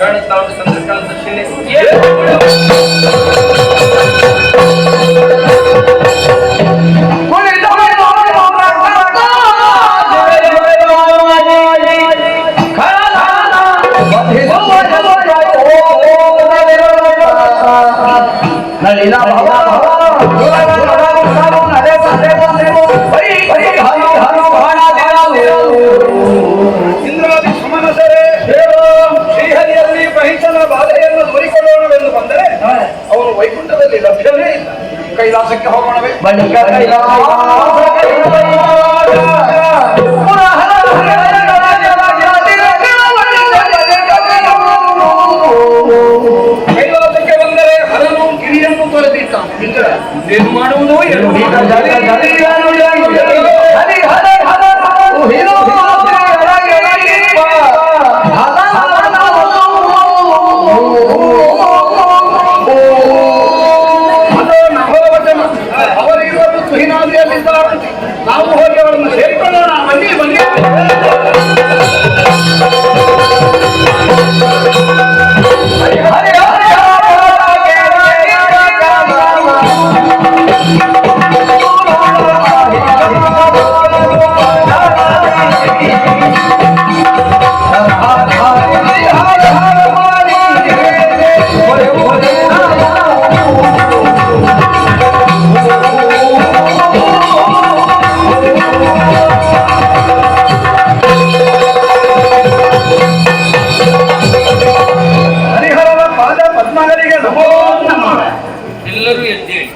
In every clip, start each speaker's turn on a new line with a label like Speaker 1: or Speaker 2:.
Speaker 1: ಕಾಣುತ್ತಾ ಉಂಟು ಚಂದ್ರಕಾಂತ ಶಿಲೆ.
Speaker 2: ಇಂದ್ರಾದಿ ಸುಮನಸರೇ, ಶ್ರೀಹರಿಯಲ್ಲಿ ಬಹಿತನ ಬಾಧೆಯನ್ನು ದೂರಿಕೊಳ್ಳೋಣವೆಂದು ಬಂದರೆ ಅವನು ವೈಕುಂಠದಲ್ಲಿ ಲಭ್ಯವೇ ಇಲ್ಲ. ಕೈಲಾಸಕ್ಕೆ ಹೋಗೋಣವೇ? ಕೈಲಾಸಕ್ಕೆ ಬಂದರೆ ಹರನು ಗಿರಿಯನ್ನು ತೊರೆದಿದ್ದಾನೆ. ಏನು ಮಾಡುವುದು? ಅವರಿರುವುದು ತುಹಿನಾದಿಯಲ್ಲಿದ್ದಾರೆ. ನಾವು ಹೋಗಿ ಅವರನ್ನು ಸೇರಿಕೊಳ್ಳೋಣ. ಬನ್ನಿ ಬನ್ನಿ.
Speaker 1: ಎಲ್ಲರೂ ಎದ್ದೇಳಿ.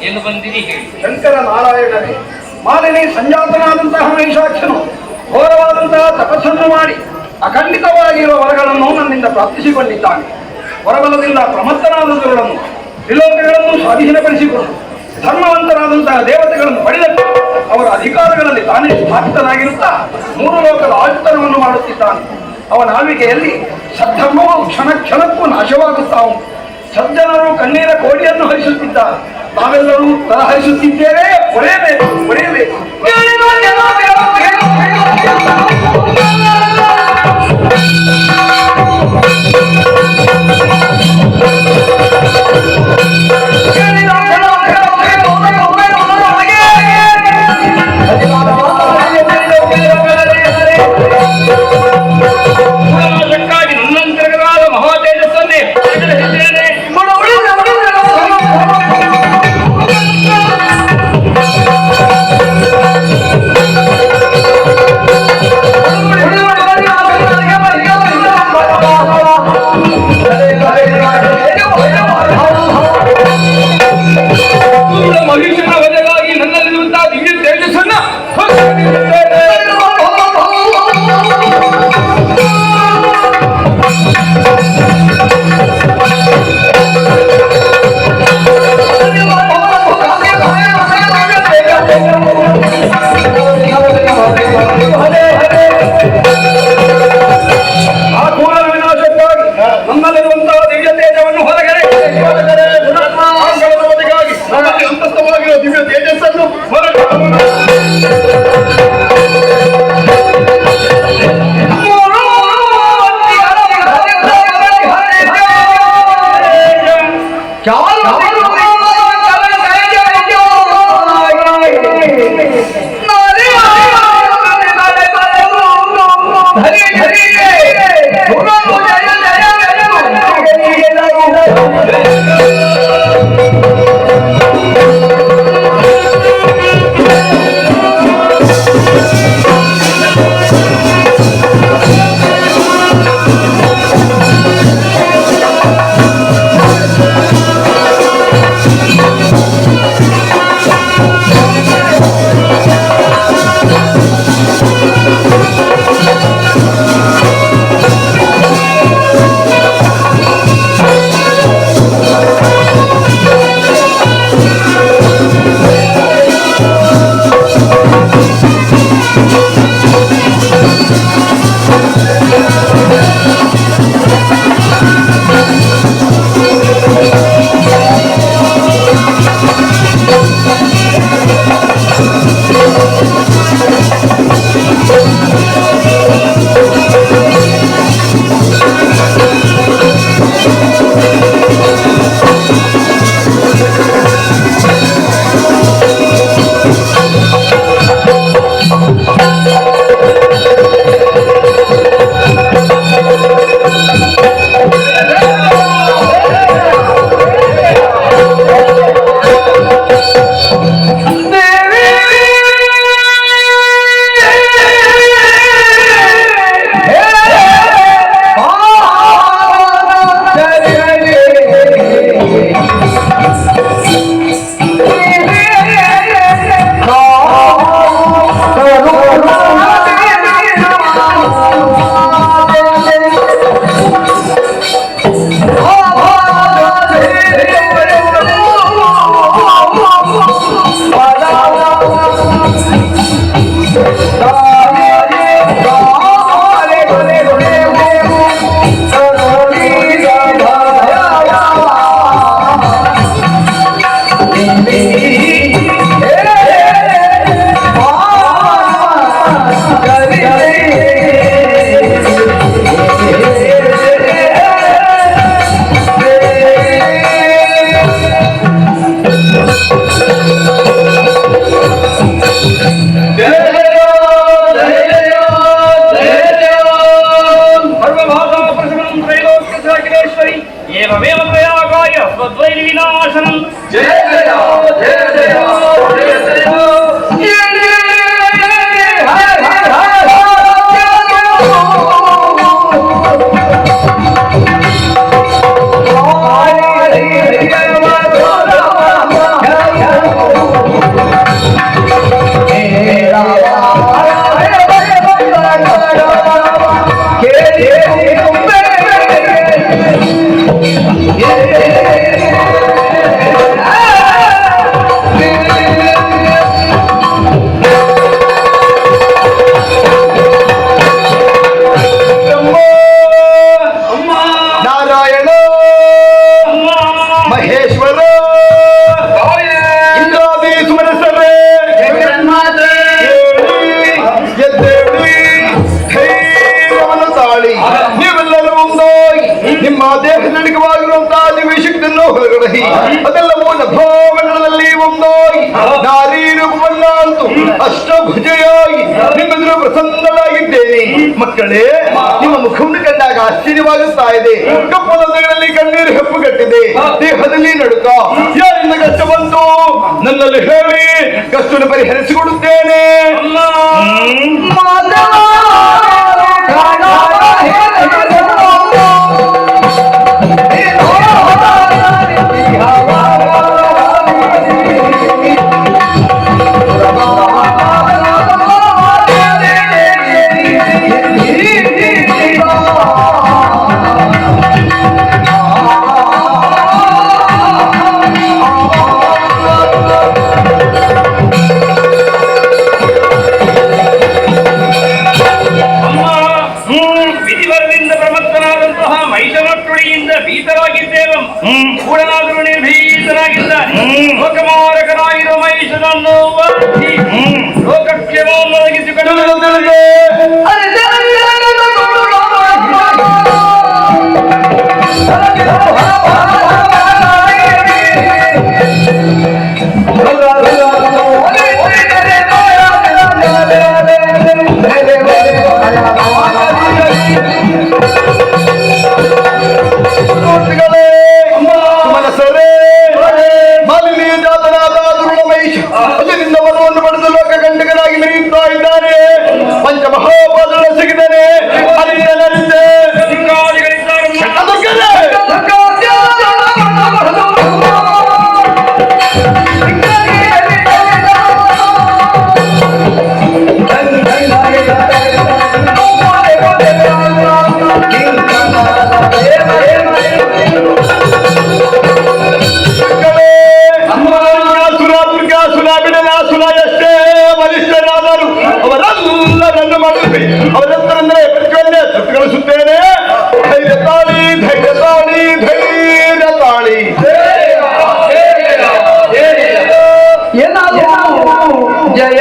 Speaker 1: ಏನು ಬಂದಿರಿ ಹೇಳಿ.
Speaker 2: ಶಂಕರ ನಾರಾಯಣರೇ, ಮಾಲಿನಿ ಸಂಜಾತನಾದಂತಹ ಮಹಿಷಾಕ್ಷನು ಘೋರವಾದಂತಹ ತಪಸ್ಸನ್ನು ಮಾಡಿ ಅಖಂಡಿತವಾಗಿರುವ ವರಗಳನ್ನು ನನ್ನಿಂದ ಪ್ರಾರ್ಥಿಸಿಕೊಂಡಿದ್ದಾನೆ. ವರಬಲದಿಂದ ಪ್ರಮತ್ತನಾದಂತವರನ್ನು ತ್ರಿಲೋಕಗಳನ್ನು ಸ್ವಾಧೀನಪಡಿಸಿಕೊಂಡು ಧರ್ಮವಂತರಾದಂತಹ ದೇವತೆಗಳನ್ನು ಪಡೆದಟ್ಟು ಅವರ ಅಧಿಕಾರಗಳಲ್ಲಿ ತಾನೇ ಸ್ಥಾಪಿತನಾಗಿರುತ್ತಾ 3 ಲೋಕದ ಆಳ್ತನವನ್ನು ಮಾಡುತ್ತಿದ್ದಾನೆ. ಅವನ ಆಳ್ವಿಕೆಯಲ್ಲಿ ಸದ್ಧರ್ಮವು ಕ್ಷಣ ಕ್ಷಣಕ್ಕೂ ನಾಶವಾಗುತ್ತಾ ಉಂಟು. ಸಜ್ಜನರು ಕಣ್ಣೀರ ಕೋಡಿಯನ್ನು ಹರಿಸುತ್ತಿದ್ದಾರೆ. ನಾವೆಲ್ಲರೂ ತರಹರಿಸುತ್ತಿದ್ದೇವೆ. ಹೊರೆಯಬೇಕು, ಹೊರೆಯಬೇಕು. ನನ್ನಂತರವಾದ ಮಹಾತೇಜಸ್ಸನ್ನೇ ಮನುಷ್ಯನ ವಜೆಗಾಗಿ ನನ್ನಲ್ಲಿರುವಂತಹ ದಿವ್ಯ ತೇಜಸ್ಸನ್ನ ಆ ಕ್ರೂರ ವಿನಾಶಕ್ಕಾಗಿ ನನ್ನಲ್ಲಿರುವಂತಹ ದಿವ್ಯ ತೇಜವನ್ನು ಹೊರಗಡೆ ನನ್ನಲ್ಲಿ ಅಂತಸ್ಥವಾಗಿರುವ ದಿವ್ಯ ತೇಜಸ್ಸನ್ನು ಹೊರಗೆ
Speaker 1: ಅಶ್ವದ್ವೈರಿ ವಿನಾಶನಂ.
Speaker 2: ಜಯ ಜಯ ಜಯ ಜಯ ಜಯ ಜಯ. ನಿಮ್ಮ ದೇಹದಲ್ಲಿರುವಂತಹ ದಿವ್ಯಶಕ್ತಿಯನ್ನು ಹೊರಗಡೆ ಅದೆಲ್ಲವೂ ನಭೋಮಂಡಲದಲ್ಲಿ ಒಂದಾಗಿ ನಾರೀ ರೂಪವನ್ನ ಅಂತೂ ಅಷ್ಟಭುಜೆಯಾಗಿ ನಿಮ್ಮೆದುರು ಪ್ರಸನ್ನರಾಗಿದ್ದೇನೆ. ಮಕ್ಕಳೇ, ನಿಮ್ಮ ಮುಖವನ್ನು ಕಂಡಾಗ ಆಶ್ಚರ್ಯವಾಗುತ್ತಾ ಇದೆ. ಕಪ್ಪಲದಲ್ಲಿ ಕಣ್ಣೀರು ಹೆಪ್ಪುಗಟ್ಟಿದೆ, ದೇಹದಲ್ಲಿ ನಡುಕ. ಯಾರಿಂದ ಕಷ್ಟ ಬಂತು ನನ್ನಲ್ಲಿ ಹೇಳಿ, ಕಷ್ಟವನ್ನು ಪರಿಹರಿಸಿಕೊಡುತ್ತೇನೆ.
Speaker 1: ಕೂಡನಾದರೂ ನಿರ್ಭೀತನಾಗಿದ್ದಾನೆ. ಲೋಕಮಾರಕನಾಗಿರುವ ಮಹಿಷನನ್ನು ಲೋಕಕ್ಷೇಮವನ್ನು ಒದಗಿಸಿಕೊಂಡು ಅವರೆಂದರೆ ಪ್ರತಿಯೊಂದೇ ತೃಪ್ತಿಗೊಳಿಸುತ್ತೇನೆ. ಧೈರ್ಯ ತಾಳಿ, ಧೈರ್ಯ ತಾಳಿ, ಧೈರ್ಯ ತಾಳಿ. ಜಯ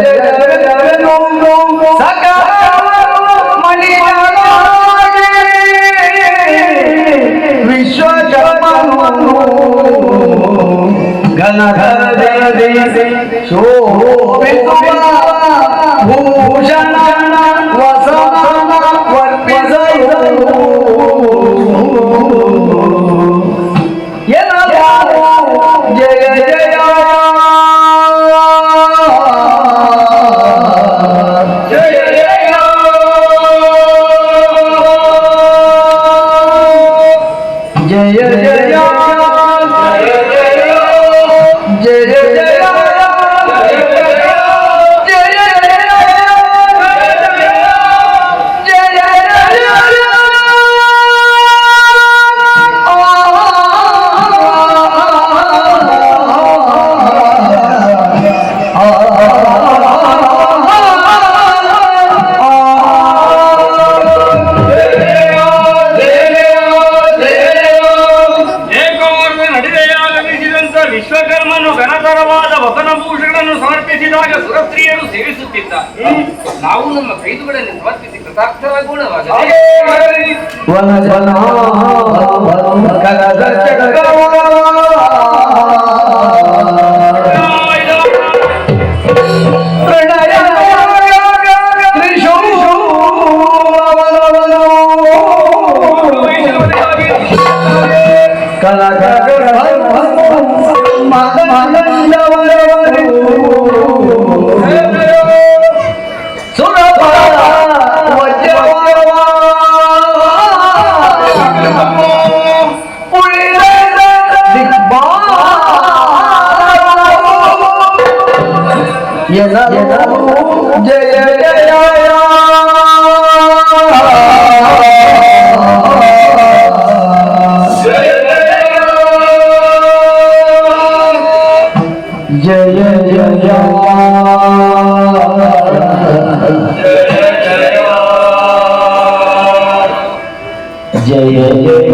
Speaker 1: ಜಯ ಜಯ ಜಯ ಭೂಷಣ ವಸನ ಜಯ ಜಯ ಸುರಸ್ತ್ರೀಯರು ಸೇವಿಸುತ್ತಿದ್ದಾರೆ. ನಾವು ನಮ್ಮ ಕೈದುಗಳಲ್ಲಿ ಸಮರ್ಪಿಸಿ ಕೃತಾರ್ಥರಾಗೋಣವಾಗಲಿ.
Speaker 3: ಜಯ ಜಯ जय जय जय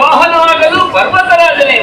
Speaker 2: ವಾಹನವಾಗಲು ಪರ್ವತರಾಜನೇ